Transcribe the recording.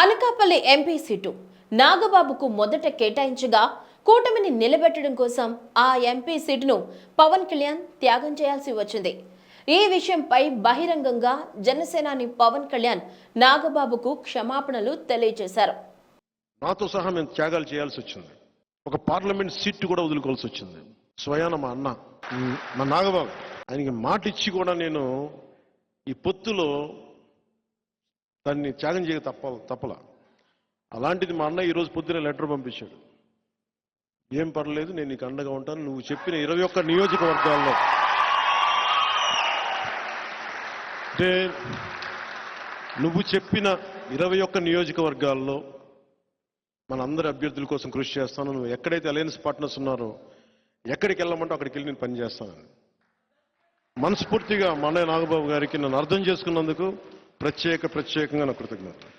Anakapalli MP seat నాగబాబుకు మొదట కేటాయించగా కూటమిని నిలబెట్టడం కోసం ఆ ఎంపీ సీటును పవన్ కళ్యాణ్ త్యాగం చేయాల్సి వచ్చింది. ఈ విషయంపై బహిరంగంగా జనసేనాని పవన్ కళ్యాణ్ నాగబాబుకు క్షమాపణలు తెలియజేశారు. నాతో సహా మేము త్యాగాలు చేయాల్సి వచ్చింది. ఒక పార్లమెంట్ సీట్ కూడా వదులుకోవాల్సి వచ్చింది. స్వయాన మా అన్న మా నాగబాబు ఆయనకి మాట ఇచ్చి కూడా నేను ఈ పొత్తులో దాన్ని త్యాగం చేయక తప్పలా. అలాంటిది మా అన్న ఈరోజు పొద్దున లెటర్ పంపించాడు. ఏం పర్లేదు, నేను నీకు అండగా ఉంటాను. నువ్వు చెప్పిన 21 నియోజకవర్గాల్లో అంటే నువ్వు చెప్పిన 21 నియోజకవర్గాల్లో మన అందరి అభ్యర్థుల కోసం కృషి చేస్తాను. నువ్వు ఎక్కడైతే అలయన్స్ పార్ట్నర్స్ ఉన్నారో ఎక్కడికి వెళ్ళమంటో అక్కడికి వెళ్ళి నేను పనిచేస్తానని మనస్ఫూర్తిగా మా అన్నయ్య నాగబాబు గారికి నన్ను అర్థం చేసుకున్నందుకు ప్రత్యేకంగా నా కృతజ్ఞతలు.